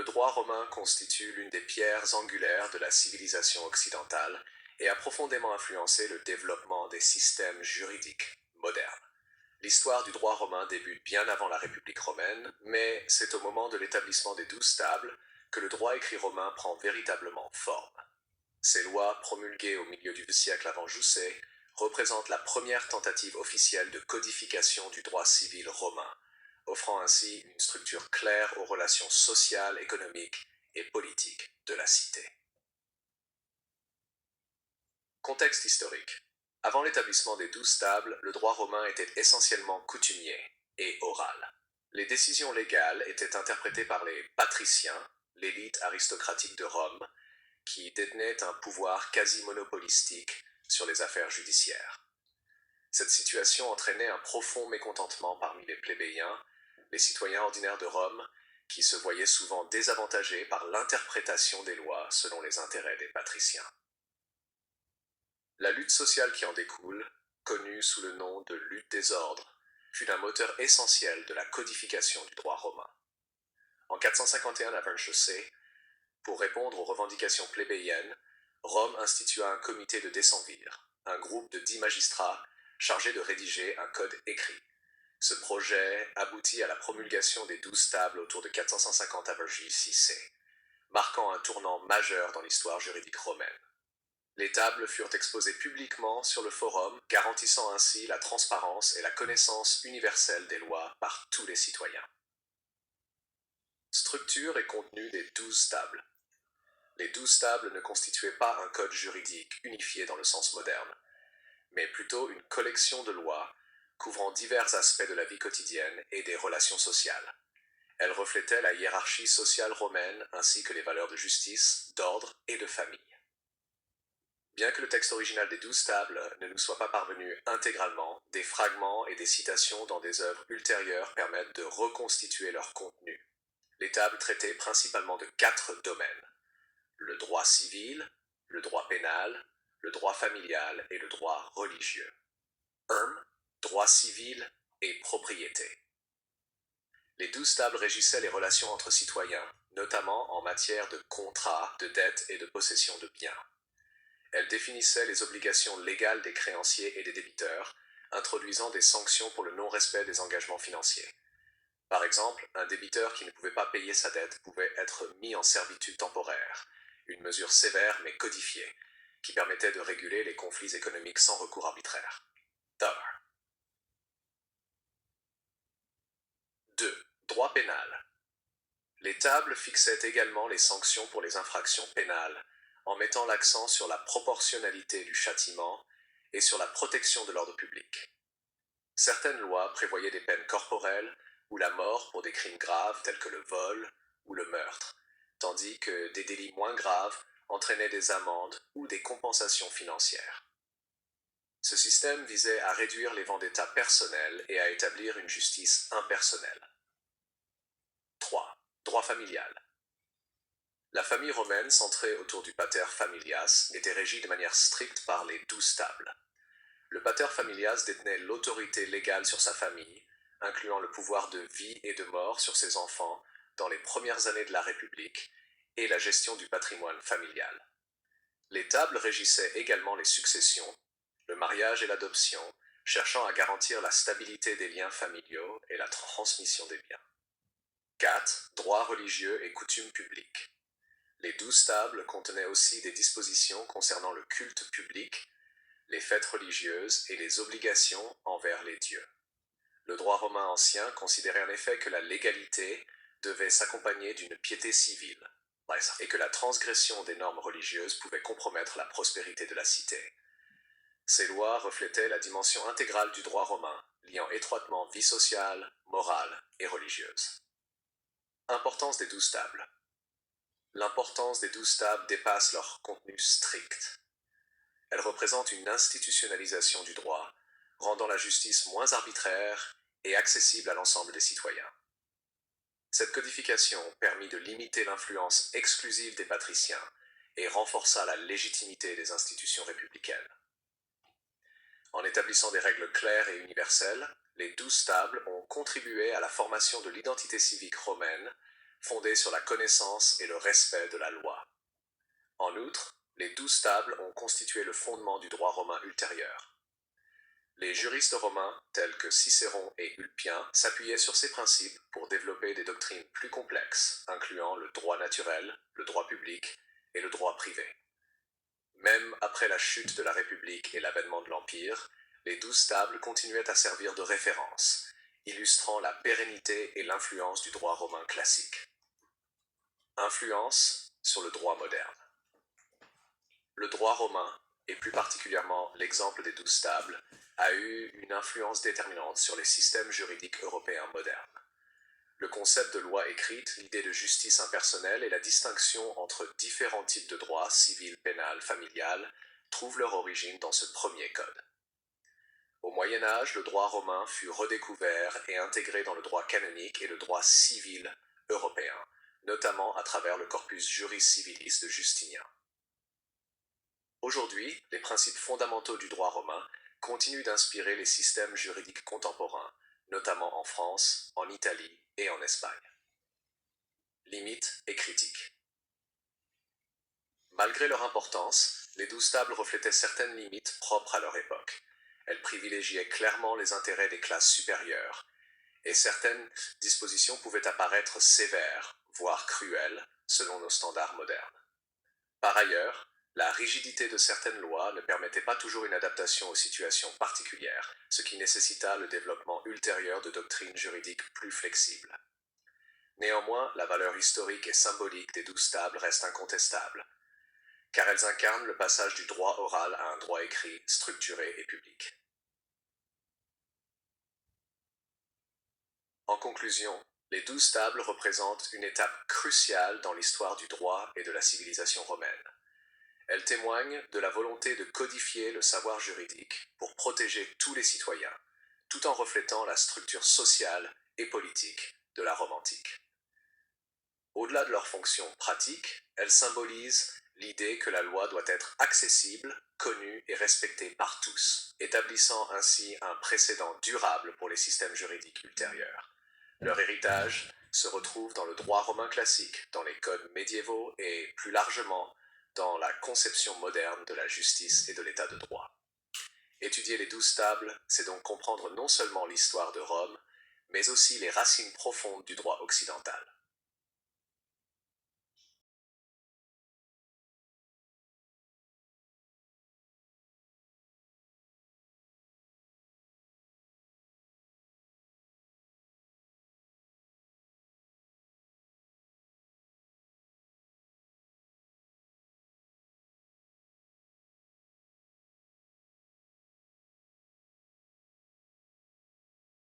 Le droit romain constitue l'une des pierres angulaires de la civilisation occidentale et a profondément influencé le développement des systèmes juridiques modernes. L'histoire du droit romain débute bien avant la République romaine, mais c'est au moment de l'établissement des 12 tables que le droit écrit romain prend véritablement forme. Ces lois, promulguées au milieu du siècle avant Jussé, représentent la première tentative officielle de codification du droit civil romain, offrant ainsi une structure claire aux relations sociales, économiques et politiques de la cité. Contexte historique. Avant l'établissement des 12 tables, le droit romain était essentiellement coutumier et oral. Les décisions légales étaient interprétées par les patriciens, l'élite aristocratique de Rome, qui détenaient un pouvoir quasi monopolistique sur les affaires judiciaires. Cette situation entraînait un profond mécontentement parmi les plébéiens, les citoyens ordinaires de Rome, qui se voyaient souvent désavantagés par l'interprétation des lois selon les intérêts des patriciens. La lutte sociale qui en découle, connue sous le nom de lutte des ordres, fut un moteur essentiel de la codification du droit romain. En 451 avant Jussé, pour répondre aux revendications plébéiennes, Rome institua un comité de décemvir, un groupe de 10 magistrats chargés de rédiger un code écrit. Ce projet aboutit à la promulgation des 12 tables autour de 450 avant J.C., marquant un tournant majeur dans l'histoire juridique romaine. Les tables furent exposées publiquement sur le forum, garantissant ainsi la transparence et la connaissance universelle des lois par tous les citoyens. Structure et contenu des 12 tables. Les 12 tables ne constituaient pas un code juridique unifié dans le sens moderne, mais plutôt une collection de lois couvrant divers aspects de la vie quotidienne et des relations sociales. Elles reflétaient la hiérarchie sociale romaine ainsi que les valeurs de justice, d'ordre et de famille. Bien que le texte original des 12 tables ne nous soit pas parvenu intégralement, des fragments et des citations dans des œuvres ultérieures permettent de reconstituer leur contenu. Les tables traitaient principalement de 4 domaines: le droit civil, le droit pénal, le droit familial et le droit religieux. 1. Droit civil et propriété. Les 12 tables régissaient les relations entre citoyens, notamment en matière de contrats, de dettes et de possession de biens. Elles définissaient les obligations légales des créanciers et des débiteurs, introduisant des sanctions pour le non-respect des engagements financiers. Par exemple, un débiteur qui ne pouvait pas payer sa dette pouvait être mis en servitude temporaire, une mesure sévère mais codifiée, qui permettait de réguler les conflits économiques sans recours arbitraire. 2. Droit pénal. Les tables fixaient également les sanctions pour les infractions pénales, en mettant l'accent sur la proportionnalité du châtiment et sur la protection de l'ordre public. Certaines lois prévoyaient des peines corporelles ou la mort pour des crimes graves tels que le vol ou le meurtre, tandis que des délits moins graves entraînaient des amendes ou des compensations financières. Ce système visait à réduire les vendettas personnels et à établir une justice impersonnelle. 3. Droit familial. La famille romaine, centrée autour du pater familias, était régie de manière stricte par les 12 tables. Le pater familias détenait l'autorité légale sur sa famille, incluant le pouvoir de vie et de mort sur ses enfants dans les premières années de la République, et la gestion du patrimoine familial. Les tables régissaient également les successions, le mariage et l'adoption, cherchant à garantir la stabilité des liens familiaux et la transmission des biens. 4. Droit religieux et coutumes publiques. Les 12 tables contenaient aussi des dispositions concernant le culte public, les fêtes religieuses et les obligations envers les dieux. Le droit romain ancien considérait en effet que la légalité devait s'accompagner d'une piété civile, et que la transgression des normes religieuses pouvait compromettre la prospérité de la cité. Ces lois reflétaient la dimension intégrale du droit romain, liant étroitement vie sociale, morale et religieuse. Importance des 12 tables. L'importance des 12 tables dépasse leur contenu strict. Elles représentent une institutionnalisation du droit, rendant la justice moins arbitraire et accessible à l'ensemble des citoyens. Cette codification permit de limiter l'influence exclusive des patriciens et renforça la légitimité des institutions républicaines. En établissant des règles claires et universelles, les 12 tables ont contribué à la formation de l'identité civique romaine, fondée sur la connaissance et le respect de la loi. En outre, les 12 tables ont constitué le fondement du droit romain ultérieur. Les juristes romains, tels que Cicéron et Ulpien, s'appuyaient sur ces principes pour développer des doctrines plus complexes, incluant le droit naturel, le droit public et le droit privé. Même après la chute de la République et l'avènement de l'Empire, les 12 tables continuaient à servir de référence, illustrant la pérennité et l'influence du droit romain classique. Influence sur le droit moderne. Le droit romain, et plus particulièrement l'exemple des 12 tables, a eu une influence déterminante sur les systèmes juridiques européens modernes. Le concept de loi écrite, l'idée de justice impersonnelle et la distinction entre différents types de droits, civil, pénal, familial, trouvent leur origine dans ce premier code. Au Moyen Âge, le droit romain fut redécouvert et intégré dans le droit canonique et le droit civil européen, notamment à travers le corpus juris civilis de Justinien. Aujourd'hui, les principes fondamentaux du droit romain continuent d'inspirer les systèmes juridiques contemporains, notamment en France, en Italie et en Espagne. Limites et critiques. Malgré leur importance, les 12 tables reflétaient certaines limites propres à leur époque. Elles privilégiaient clairement les intérêts des classes supérieures, et certaines dispositions pouvaient apparaître sévères, voire cruelles, selon nos standards modernes. Par ailleurs, la rigidité de certaines lois ne permettait pas toujours une adaptation aux situations particulières, ce qui nécessita le développement ultérieur de doctrines juridiques plus flexibles. Néanmoins, la valeur historique et symbolique des 12 tables reste incontestable, car elles incarnent le passage du droit oral à un droit écrit, structuré et public. En conclusion, les 12 tables représentent une étape cruciale dans l'histoire du droit et de la civilisation romaine. Elles témoignent de la volonté de codifier le savoir juridique pour protéger tous les citoyens, tout en reflétant la structure sociale et politique de la Rome antique. Au-delà de leur fonction pratique, elles symbolisent l'idée que la loi doit être accessible, connue et respectée par tous, établissant ainsi un précédent durable pour les systèmes juridiques ultérieurs. Leur héritage se retrouve dans le droit romain classique, dans les codes médiévaux et, plus largement, dans la conception moderne de la justice et de l'état de droit. Étudier les 12 tables, c'est donc comprendre non seulement l'histoire de Rome, mais aussi les racines profondes du droit occidental.